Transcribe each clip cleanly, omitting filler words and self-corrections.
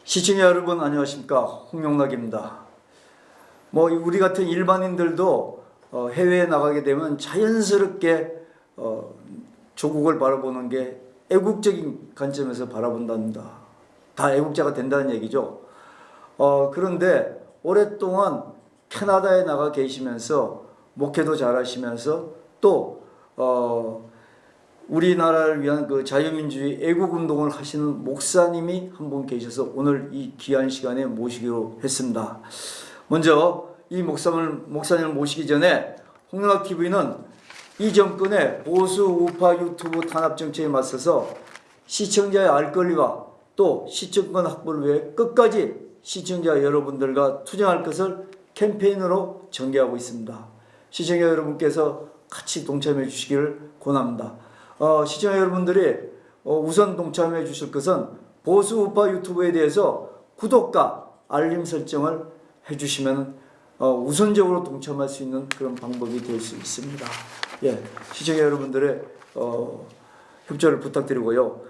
시청자 여러분 안녕하십니까, 홍명락입니다. 우리 같은 일반인들도 해외에 나가게 되면 자연스럽게 조국을 바라보는 게 애국적인 관점에서 바라본답니다. 다 애국자가 된다는 얘기죠. 그런데 오랫동안 캐나다에 나가 계시면서 목회도 잘하시면서 또 우리나라를 위한 그 자유민주주의 애국운동을 하시는 목사님이 한 분 계셔서 오늘 이 귀한 시간에 모시기로 했습니다. 먼저 이 목사님을 모시기 전에 홍명락TV는 이 정권의 보수 우파 유튜브 탄압 정책에 맞서서 시청자의 알 권리와 또 시청권 확보를 위해 끝까지 시청자 여러분들과 투쟁할 것을 캠페인으로 전개하고 있습니다. 시청자 여러분께서 같이 동참해 주시기를 권합니다. 시청자 여러분들이 우선 동참해 주실 것은 보수 우파 유튜브에 대해서 구독과 알림 설정을 해주시면 우선적으로 동참할 수 있는 그런 방법이 될 수 있습니다. 예, 시청자 여러분들의 협조를 부탁드리고요.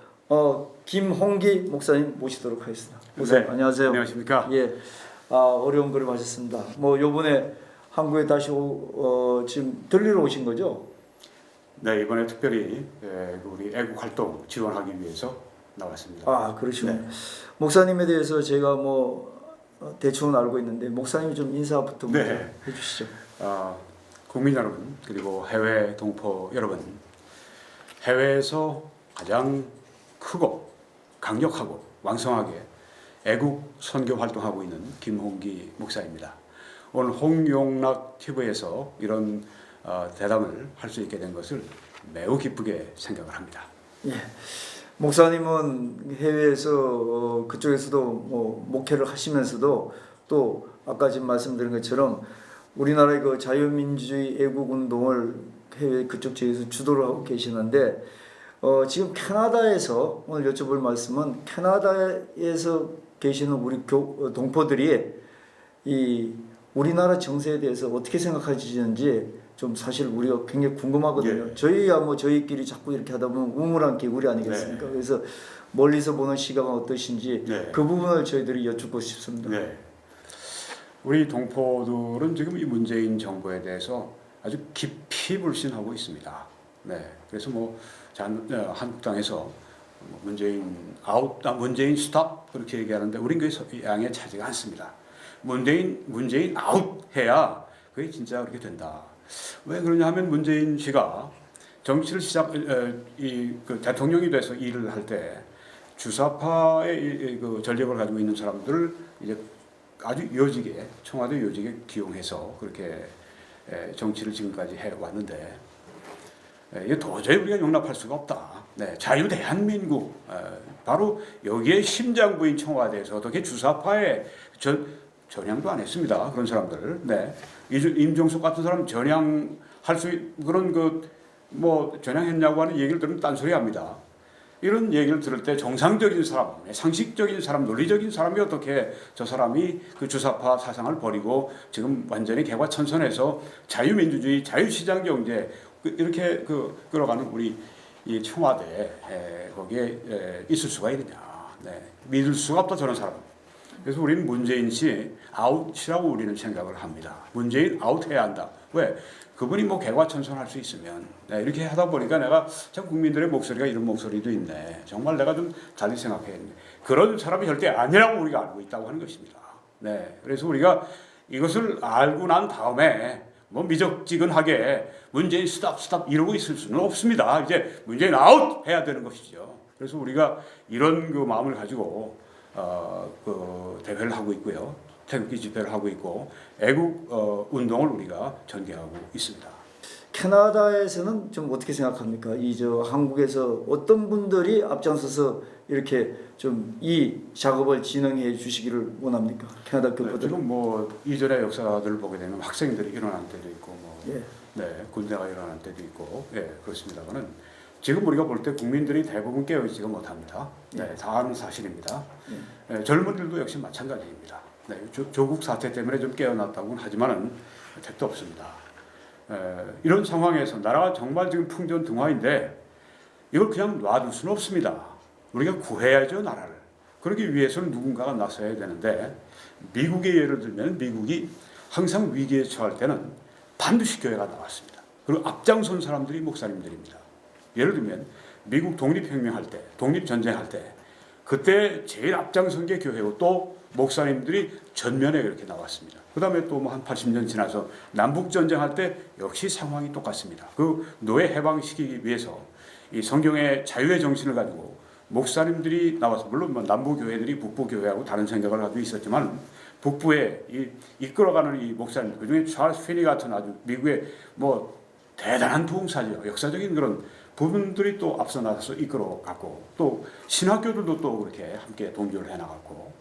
김홍기 목사님 모시도록 하겠습니다. 목사님, 네, 안녕하세요. 안녕하십니까? 예, 어려운 걸음 하셨습니다. 요번에 한국에 다시 지금 들리러 오신 거죠? 네, 이번에 특별히 우리 애국 활동 지원하기 위해서 나왔습니다. 그러시군요. 네. 목사님에 대해서 제가 대충은 알고 있는데 목사님 좀 인사부터 네. 해주시죠. 국민 여러분, 그리고 해외 동포 여러분, 해외에서 가장 크고 강력하고 왕성하게 애국 선교 활동하고 있는 김홍기 목사입니다. 오늘 홍용락 TV에서 이런 대담을 할 수 있게 된 것을 매우 기쁘게 생각을 합니다. 예, 목사님은 해외에서 그쪽에서도 목회를 하시면서도 또 아까 지금 말씀드린 것처럼 우리나라의 그 자유민주주의 애국운동을 해외 그쪽 지역에서 주도를 하고 계시는데 지금 캐나다에서 오늘 여쭤볼 말씀은 캐나다에서 계시는 우리 동포들이 이 우리나라 정세에 대해서 어떻게 생각하시는지 좀 사실 우리가 굉장히 궁금하거든요. 예. 저희야 저희끼리 자꾸 이렇게 하다 보면 우물한 개구리 아니겠습니까? 네. 그래서 멀리서 보는 시각은 어떠신지 네. 그 부분을 저희들이 여쭙고 싶습니다. 네. 우리 동포들은 지금 이 문재인 정부에 대해서 아주 깊이 불신하고 있습니다. 네. 그래서 한국당에서 문재인 아웃, 문재인 스탑 그렇게 얘기하는데 우린 그 양에 차지가 않습니다. 문재인 아웃 해야 그게 진짜 그렇게 된다. 왜 그러냐 하면 문재인 씨가 정치를 그 대통령이 돼서 일을 할 때 주사파의 그 전력을 가지고 있는 사람들을 이제 아주 요직에 청와대 요직에 기용해서 그렇게 정치를 지금까지 해 왔는데 이게 도저히 우리가 용납할 수가 없다. 네, 자유 대한민국 바로 여기에 심장부인 청와대에서 어떻게 주사파의 전향도 안 했습니다. 그런 사람들. 네. 임종석 같은 사람 전향할 수 그런 전향했냐고 하는 얘기를 들으면 딴소리 합니다. 이런 얘기를 들을 때 정상적인 사람, 상식적인 사람, 논리적인 사람이 어떻게 저 사람이 그 주사파 사상을 버리고 지금 완전히 개과천선해서 자유민주주의, 자유시장경제 이렇게 끌어가는 우리 이 청와대 거기에 있을 수가 있느냐. 네. 믿을 수가 없다 저런 사람. 그래서 우리는 문재인 씨 아웃이라고 우리는 생각을 합니다. 문재인 아웃해야 한다. 왜? 그분이 개과천선할 수 있으면 이렇게 하다 보니까 내가 참 국민들의 목소리가 이런 목소리도 있네. 정말 내가 좀 달리 생각했네. 그런 사람이 절대 아니라고 우리가 알고 있다고 하는 것입니다. 네, 그래서 우리가 이것을 알고 난 다음에 미적지근하게 문재인 스탑 이러고 있을 수는 없습니다. 이제 문재인 아웃 해야 되는 것이죠. 그래서 우리가 이런 그 마음을 가지고 대회를 하고 있고요. 태극기 집회를 하고 있고 애국 운동을 우리가 전개하고 있습니다. 캐나다에서는 좀 어떻게 생각합니까? 한국에서 어떤 분들이 앞장서서 이렇게 좀 이 작업을 진행해 주시기를 원합니까? 캐나다 교포들. 지금 이전의 역사들을 보게 되면 학생들이 일어난 때도 있고 예. 네, 군대가 일어난 때도 있고 그렇습니다만은 지금 우리가 볼 때 국민들이 대부분 깨어있지가 못합니다. 네, 다 아는 사실입니다. 젊은이들도 역시 마찬가지입니다. 네, 조국 사태 때문에 좀 깨어났다고는 하지만은 택도 없습니다. 이런 상황에서 나라가 정말 지금 풍전등화인데 이걸 그냥 놔둘 수는 없습니다. 우리가 구해야죠, 나라를. 그러기 위해서는 누군가가 나서야 되는데 미국의 예를 들면 미국이 항상 위기에 처할 때는 반드시 교회가 나왔습니다. 그리고 앞장선 사람들이 목사님들입니다. 예를 들면 미국 독립혁명할 때, 독립전쟁할 때 그때 제일 앞장선 게 교회고 또 목사님들이 전면에 이렇게 나왔습니다. 그 다음에 또 뭐 한 80년 지나서 남북전쟁할 때 역시 상황이 똑같습니다. 그 노예 해방시키기 위해서 이 성경의 자유의 정신을 가지고 목사님들이 나와서 물론 뭐 남부교회들이 북부교회하고 다른 생각을 가지고 있었지만 북부에 이끌어가는 이 목사님 그중에 찰스 피니 같은 아주 미국의 뭐 대단한 부흥사죠. 역사적인 그런 부분들이 또 앞서 나서서 이끌어갔고 또 신학교들도 또 그렇게 함께 동조를 해나갔고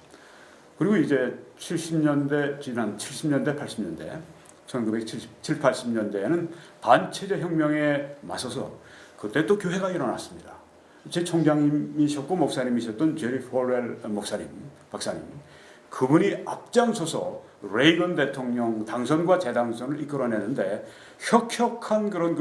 그리고 이제 70년대 지난 70년대 80년대 1970, 80년대에는 반체제 혁명에 맞서서 그때 또 교회가 일어났습니다. 제 총장님이셨고 목사님이셨던 제리 폴웰 목사님, 박사님 그분이 앞장서서 레이건 대통령 당선과 재당선을 이끌어내는데 혁혁한 그런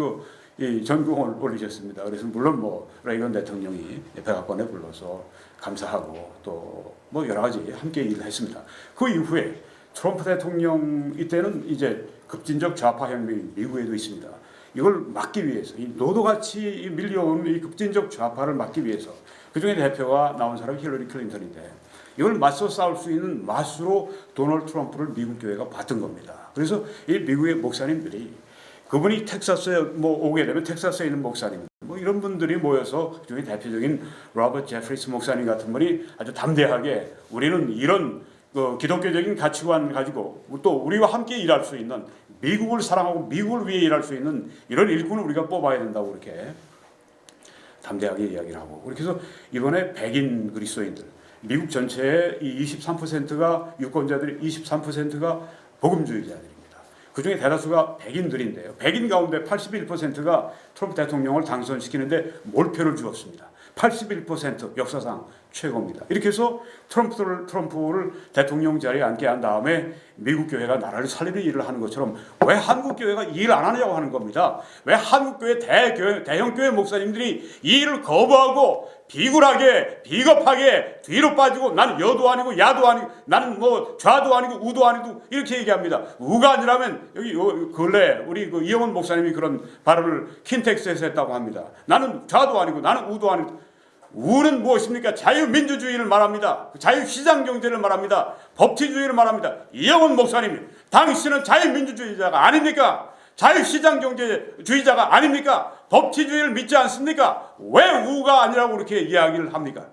이 전공을 올리셨습니다. 그래서 물론 뭐 레이건 대통령이 백악관에 불러서 감사하고 또 뭐 여러 가지 함께 일을 했습니다. 그 이후에 트럼프 대통령 이때는 이제 급진적 좌파 혁명이 미국에도 있습니다. 이걸 막기 위해서 이 노도같이 밀려오는 이 급진적 좌파를 막기 위해서 그중에 대표가 나온 사람이 힐러리 클린턴인데 이걸 맞서 싸울 수 있는 마수로 도널드 트럼프를 미국 교회가 봤던 겁니다. 그래서 이 미국의 목사님들이 그분이 텍사스에 뭐 오게 되면 텍사스에 있는 목사님 뭐 이런 분들이 모여서 그중에 대표적인 로버트 제프리스 목사님 같은 분이 아주 담대하게 우리는 이런 기독교적인 가치관 가지고 또 우리와 함께 일할 수 있는 미국을 사랑하고 미국을 위해 일할 수 있는 이런 일꾼을 우리가 뽑아야 된다고 이렇게 담대하게 이야기를 하고 그렇게 해서 이번에 백인 그리스도인들 미국 전체의 이 23%가 유권자들이 23%가 복음주의자들입니다. 그중에 대다수가 백인들인데요. 백인 가운데 81%가 트럼프 대통령을 당선시키는데 몰표를 주었습니다. 81% 역사상 최고입니다. 이렇게 해서 트럼프를 대통령 자리에 앉게 한 다음에 미국 교회가 나라를 살리는 일을 하는 것처럼 왜 한국 교회가 이 일을 안 하냐고 하는 겁니다. 왜 한국 교회 대형 교회 목사님들이 이 일을 거부하고 비굴하게 비겁하게 뒤로 빠지고 나는 여도 아니고 야도 아니고 나는 뭐 좌도 아니고 우도 아니고 이렇게 얘기합니다. 우가 아니라면 여기 근래 우리 그 이영원 목사님이 그런 발언을 킨텍스에서 했다고 합니다. 나는 좌도 아니고 나는 우도 아니고 우는 무엇입니까? 자유민주주의를 말합니다. 자유시장 경제를 말합니다. 법치주의를 말합니다. 이영원 목사님, 당신은 자유민주주의자가 아닙니까? 자유시장 경제주의자가 아닙니까? 법치주의를 믿지 않습니까? 왜 우가 아니라고 그렇게 이야기를 합니까?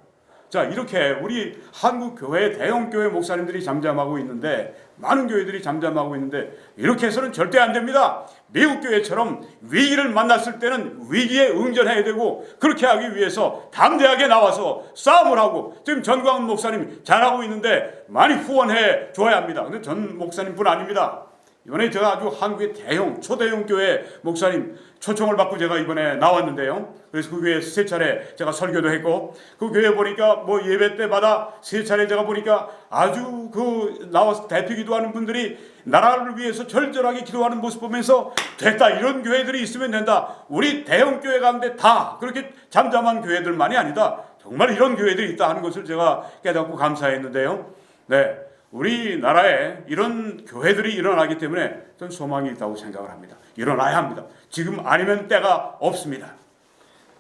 자, 이렇게 우리 한국 교회 대형 교회 목사님들이 잠잠하고 있는데 많은 교회들이 잠잠하고 있는데 이렇게 해서는 절대 안 됩니다. 미국 교회처럼 위기를 만났을 때는 위기에 응전해야 되고 그렇게 하기 위해서 담대하게 나와서 싸움을 하고 지금 전광훈 목사님 잘하고 있는데 많이 후원해 줘야 합니다. 근데 전 목사님뿐 아닙니다. 이번에 제가 아주 한국의 초대형 교회 목사님 초청을 받고 제가 이번에 나왔는데요. 그래서 그 교회에서 3차례 제가 설교도 했고 그 교회 보니까 뭐 예배 때마다 3차례 제가 보니까 아주 나와서 대피 기도하는 분들이 나라를 위해서 절절하게 기도하는 모습 보면서 됐다 이런 교회들이 있으면 된다. 우리 대형 교회 가운데 다 그렇게 잠잠한 교회들만이 아니다. 정말 이런 교회들이 있다 하는 것을 제가 깨닫고 감사했는데요. 네. 우리나라에 이런 교회들이 일어나기 때문에 저는 소망이 있다고 생각을 합니다. 일어나야 합니다. 지금 아니면 때가 없습니다.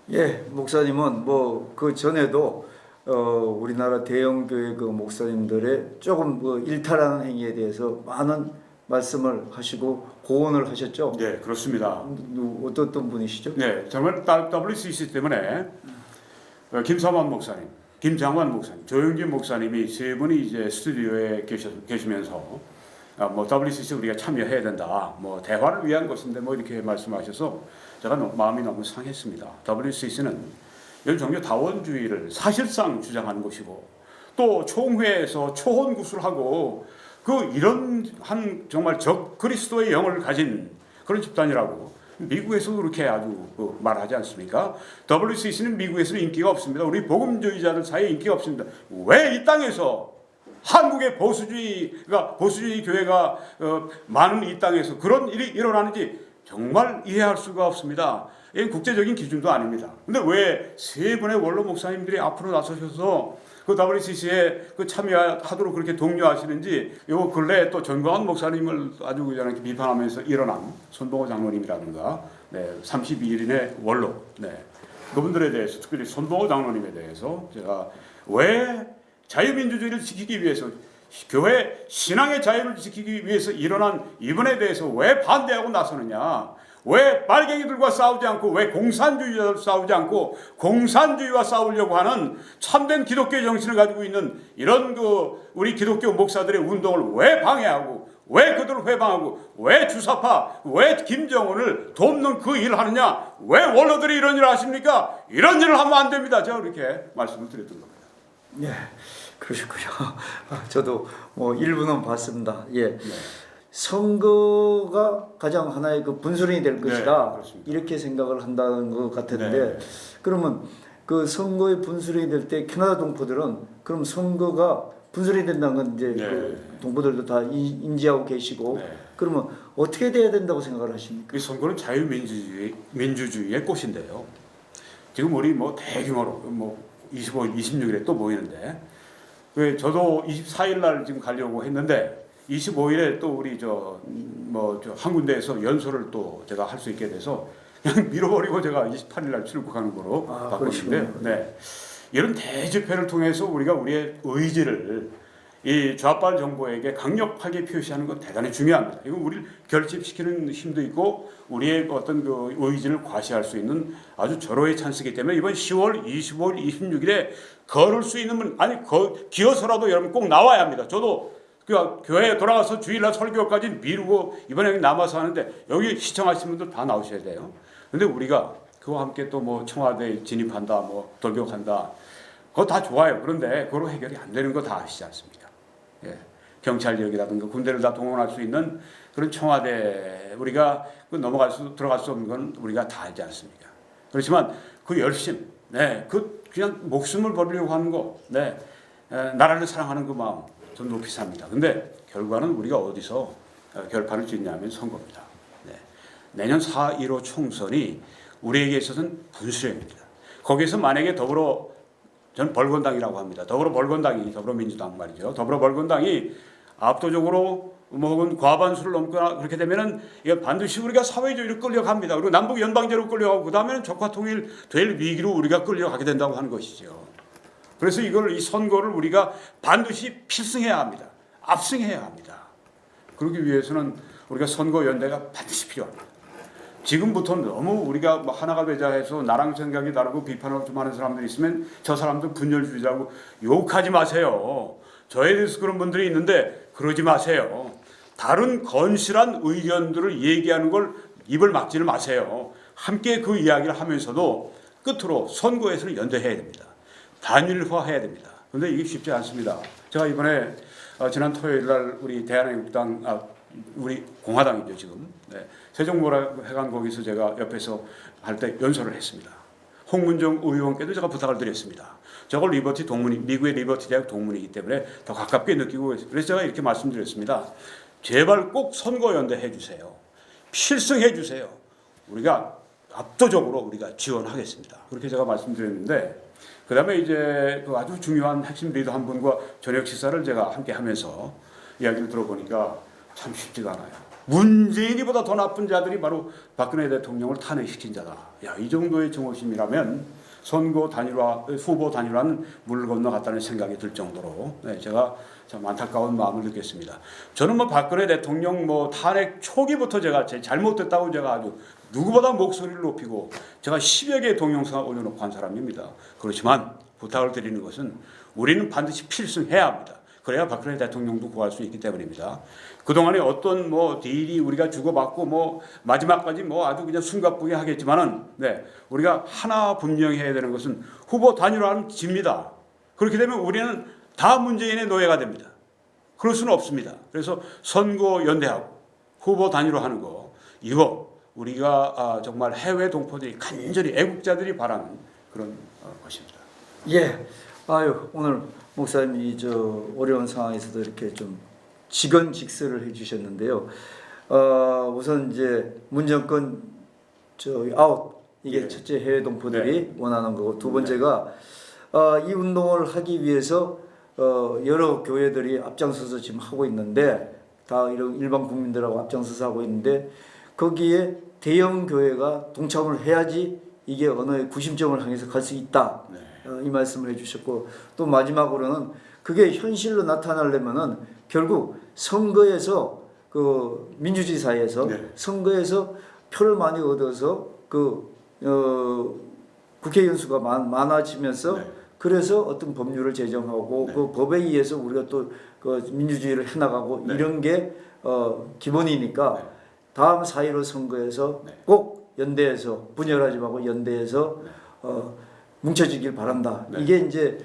예, 목사님은 뭐 그 전에도 우리나라 대형 교회 그 목사님들의 조금 일탈하는 행위에 대해서 많은 말씀을 하시고 고언을 하셨죠. 네, 그렇습니다. 어떤 분이시죠? 네, 정말 WCC 때문에 김삼환 목사님, 김장환 목사님, 조영진 목사님이 3분이 이제 스튜디오에 계시면서 뭐 WCC 우리가 참여해야 된다. 뭐 대화를 위한 것인데 뭐 이렇게 말씀하셔서 제가 마음이 너무 상했습니다. WCC는 이런 종교 다원주의를 사실상 주장하는 것이고 또 총회에서 초혼 구술하고 이런 한 정말 적 그리스도의 영을 가진 그런 집단이라고 미국에서도 그렇게 아주 말하지 않습니까? WCC는 미국에서는 인기가 없습니다. 우리 복음주의자들 사이에 인기가 없습니다. 왜 이 땅에서 한국의 보수주의 교회가 많은 이 땅에서 그런 일이 일어나는지 정말 이해할 수가 없습니다. 이건 국제적인 기준도 아닙니다. 근데 왜 세 분의 원로 목사님들이 앞으로 나서셔서 그 WCC에 그 참여하도록 그렇게 독려하시는지, 요 근래 또 전광훈 목사님을 아주 그냥 비판하면서 일어난 손봉호 장로님이라든가, 32일인의 원로, 그분들에 대해서, 특별히 손봉호 장로님에 대해서 제가 왜 자유민주주의를 지키기 위해서, 교회 신앙의 자유를 지키기 위해서 일어난 이분에 대해서 왜 반대하고 나서느냐, 왜 빨갱이들과 싸우지 않고, 왜 공산주의자들 싸우지 않고 공산주의와 싸우려고 하는 참된 기독교의 정신을 가지고 있는 이런 우리 기독교 목사들의 운동을 왜 방해하고, 왜 그들을 회방하고, 왜 주사파, 왜 김정은을 돕는 그 일을 하느냐, 왜 원로들이 이런 일을 하십니까? 이런 일을 하면 안 됩니다. 제가 그렇게 말씀을 드렸던 겁니다. 예, 그러시고요. 저도 뭐 일부는 봤습니다. 예. 선거가 가장 하나의 그 분수령이 될 것이다. 이렇게 생각을 한다는 것 같았는데, 그러면 그 선거의 분수령이 될 때 캐나다 동포들은 그럼 선거가 분수령이 된다는 건 이제 그 동포들도 다 인지하고 계시고, 그러면 어떻게 돼야 된다고 생각을 하십니까? 이 선거는 민주주의의 꽃인데요. 지금 우리 뭐 대규모로 25일, 26일에 또 모이는데, 저도 24일 날 지금 가려고 했는데 25일에 또 우리 한 군데에서 연설을 또 제가 할 수 있게 돼서 그냥 밀어버리고 제가 28일 날 출국하는 거로 바꿨는데, 이런 대집회를 통해서 우리가 우리의 의지를 이 좌빨 정부에게 강력하게 표시하는 건 대단히 중요합니다. 이건 우리를 결집시키는 힘도 있고 우리의 어떤 그 의지를 과시할 수 있는 아주 절호의 찬스이기 때문에 이번 10월 25일, 26일에 걸을 수 있는 분, 기어서라도 여러분 꼭 나와야 합니다. 저도 교회에 돌아가서 주일날 설교까지 미루고 이번에 남아서 하는데, 여기 시청하시는 분들 다 나오셔야 돼요. 근데 우리가 그와 함께 또 뭐 청와대에 진입한다, 뭐 돌격한다, 그거 다 좋아요. 그런데 그거로 해결이 안 되는 거 다 아시지 않습니까? 예. 경찰력이라든가 군대를 다 동원할 수 있는 그런 청와대, 우리가 들어갈 수 없는 건 우리가 다 알지 않습니까? 그렇지만 그 열심, 그냥 목숨을 버리려고 하는 거, 나라를 사랑하는 그 마음, 전 높이 삽니다. 근데 결과는 우리가 어디서 결판을 짓냐면 선거입니다. 내년 4.15 총선이 우리에게 있어서는 분수령입니다. 거기서 만약에 저는 벌건당이라고 합니다. 더불어민주당 말이죠. 더불어벌건당이 압도적으로 혹은 과반수를 넘거나 그렇게 되면은 이게 반드시 우리가 사회주의로 끌려갑니다. 그리고 남북 연방제로 끌려가고, 그 다음에는 적화통일 될 위기로 우리가 끌려가게 된다고 하는 것이죠. 그래서 이 선거를 우리가 반드시 필승해야 합니다. 압승해야 합니다. 그러기 위해서는 우리가 선거연대가 반드시 필요합니다. 지금부터는 너무 우리가 하나가 되자 해서 나랑 생각이 다르고 비판을 좀 하는 사람들이 있으면 저 사람들 분열주의자고 욕하지 마세요. 저에 대해서 그런 분들이 있는데 그러지 마세요. 다른 건실한 의견들을 얘기하는 걸 입을 막지를 마세요. 함께 그 이야기를 하면서도 끝으로 선거에서는 연대해야 됩니다. 단일화해야 됩니다. 그런데 이게 쉽지 않습니다. 제가 이번에 지난 토요일 날 우리 대한민국당, 우리 공화당이죠 지금, 세종모라회관 거기서 제가 옆에서 할 때 연설을 했습니다. 홍문정 의원께도 제가 부탁을 드렸습니다. 저걸 미국의 리버티 대학 동문이기 때문에 더 가깝게 느끼고, 그래서 제가 이렇게 말씀드렸습니다. 제발 꼭 선거연대 해주세요. 필승해 주세요. 우리가 압도적으로 우리가 지원하겠습니다. 그렇게 제가 말씀드렸는데, 그 다음에 이제 그 아주 중요한 핵심 리더 한 분과 저녁 식사를 제가 함께 하면서 이야기를 들어보니까 참 쉽지가 않아요. 문재인이보다 더 나쁜 자들이 바로 박근혜 대통령을 탄핵시킨 자다. 이 정도의 정오심이라면 선거 단일화, 후보 단일화는 물 건너갔다는 생각이 들 정도로 제가 참 안타까운 마음을 느꼈습니다. 저는 박근혜 대통령 탄핵 초기부터 제가 제 잘못됐다고 제가 아주 누구보다 목소리를 높이고 제가 10여 개의 동영상을 올려놓고 한 사람입니다. 그렇지만 부탁을 드리는 것은 우리는 반드시 필승해야 합니다. 그래야 박근혜 대통령도 구할 수 있기 때문입니다. 그동안에 어떤 딜이 우리가 주고받고 마지막까지 아주 그냥 숨가쁘게 하겠지만은, 우리가 하나 분명히 해야 되는 것은 후보 단일화는 집니다. 그렇게 되면 우리는 다 문재인의 노예가 됩니다. 그럴 수는 없습니다. 그래서 선거 연대하고 후보 단일화하는 거, 이거 우리가 정말 해외 동포들이 간절히 애국자들이 바라는 그런 것입니다. 예. 아유, 오늘 목사님이 저 어려운 상황에서도 이렇게 좀 직언직설을 해주셨는데요. 우선 이제 문정권 저 아웃 이게 예. 첫째 해외 동포들이 원하는 거고, 두 네. 번째가 이 운동을 하기 위해서 여러 교회들이 앞장서서 지금 하고 있는데, 다 이런 일반 국민들하고 앞장서서 하고 있는데, 거기에 대형 교회가 동참을 해야지 이게 언어의 구심점을 향해서 갈 수 있다. 네. 이 말씀을 해주셨고, 또 마지막으로는 그게 현실로 나타나려면은 결국 선거에서 그 민주주의 사회에서 네. 선거에서 표를 많이 얻어서 국회의원 수가 많아지면서 네. 그래서 어떤 법률을 제정하고 네. 그 법에 의해서 우리가 또 그 민주주의를 해나가고 네. 이런 게 기본이니까 네. 다음 4.15 선거에서 네. 꼭 연대해서 분열하지 말고 연대해서 네. 뭉쳐지길 바란다. 네. 이게 이제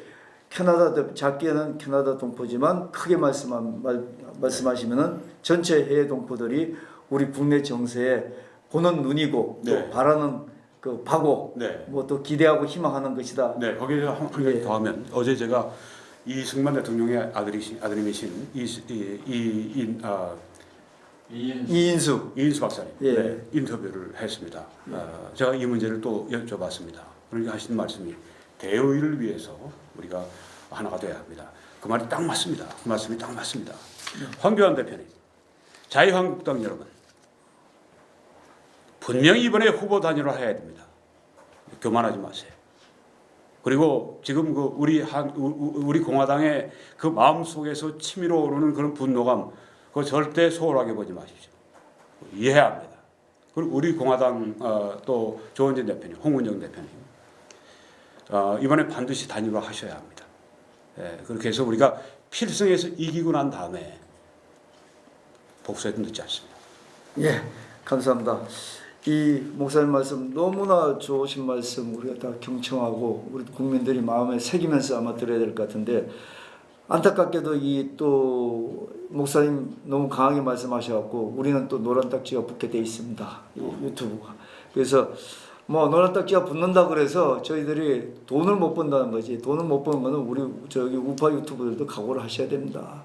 캐나다, 작게는 캐나다 동포지만 크게 말씀하시면은 전체 해외 동포들이 우리 국내 정세에 보는 눈이고 또 네. 바라는 그 바고 네. 뭐 또 기대하고 희망하는 것이다. 네, 거기서 한 가지 예. 더 하면, 어제 제가 이승만 대통령의 아드님이신 이인수 이인수 박사님 예. 네, 인터뷰를 했습니다. 제가 이 문제를 또 여쭤봤습니다. 그러니까 하신 말씀이 대의를 위해서 우리가 하나가 돼야 합니다. 그 말이 딱 맞습니다. 그 말씀이 딱 맞습니다. 황교안 대표님, 자유한국당 여러분, 분명히 이번에 후보 단일화 해야 됩니다. 교만하지 마세요. 그리고 지금 그 우리 공화당의 그 마음 속에서 치밀어 오르는 그런 분노감, 그거 절대 소홀하게 보지 마십시오. 이해해야 합니다. 그리고 우리 공화당 또 조원진 대표님, 홍문정 대표님, 이번에 반드시 단일화 하셔야 합니다. 예, 그렇게 해서 우리가 필승에서 이기고 난 다음에 복수해도 늦지 않습니다. 예, 감사합니다. 이 목사님 말씀 너무나 좋으신 말씀 우리가 다 경청하고 우리 국민들이 마음에 새기면서 아마 들어야 될 것 같은데, 안타깝게도 이 또 목사님 너무 강하게 말씀하셔갖고 우리는 또 노란 딱지가 붙게 돼 있습니다. 이 유튜브가. 그래서 뭐 노란 딱지가 붙는다 그래서 저희들이 돈을 못 번다는 거지. 돈을 못 버는 거는 우리 저기 우파 유튜버들도 각오를 하셔야 됩니다.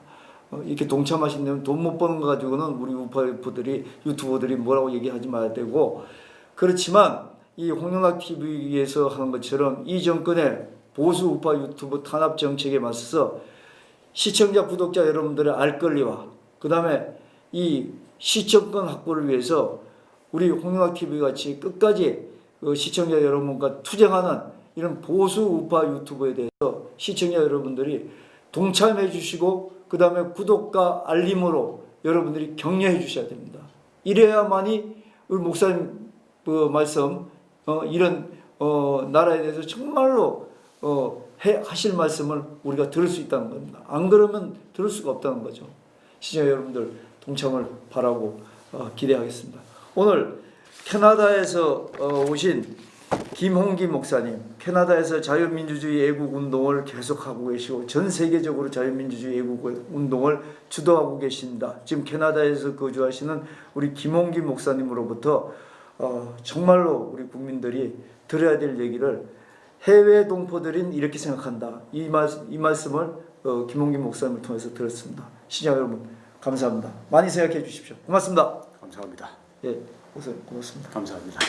이렇게 동참하신다면 돈 못 버는 거 가지고는 우리 우파 유튜버들이 뭐라고 얘기하지 말아야 되고, 그렇지만 이 홍영학 TV에서 하는 것처럼 이 정권의 보수 우파 유튜브 탄압 정책에 맞서서 시청자 구독자 여러분들의 알 권리와 그 다음에 이 시청권 확보를 위해서 우리 홍영학 TV 같이 끝까지 시청자 여러분과 투쟁하는 이런 보수 우파 유튜브에 대해서 시청자 여러분들이 동참해 주시고 그 다음에 구독과 알림으로 여러분들이 격려해 주셔야 됩니다. 이래야만이 우리 목사님 그 말씀 이런 나라에 대해서 정말로 하실 말씀을 우리가 들을 수 있다는 겁니다. 안 그러면 들을 수가 없다는 거죠. 시청자 여러분들 동참을 바라고 기대하겠습니다. 오늘 캐나다에서 오신 김홍기 목사님, 캐나다에서 자유민주주의 애국운동을 계속하고 계시고 전 세계적으로 자유민주주의 애국운동을 주도하고 계십니다. 지금 캐나다에서 거주하시는 우리 김홍기 목사님으로부터 정말로 우리 국민들이 들어야 될 얘기를, 해외 동포들은 이렇게 생각한다. 이 말씀을 김홍기 목사님을 통해서 들었습니다. 시청자 여러분 감사합니다. 많이 생각해 주십시오. 고맙습니다. 감사합니다. 예, 고맙습니다. 감사합니다.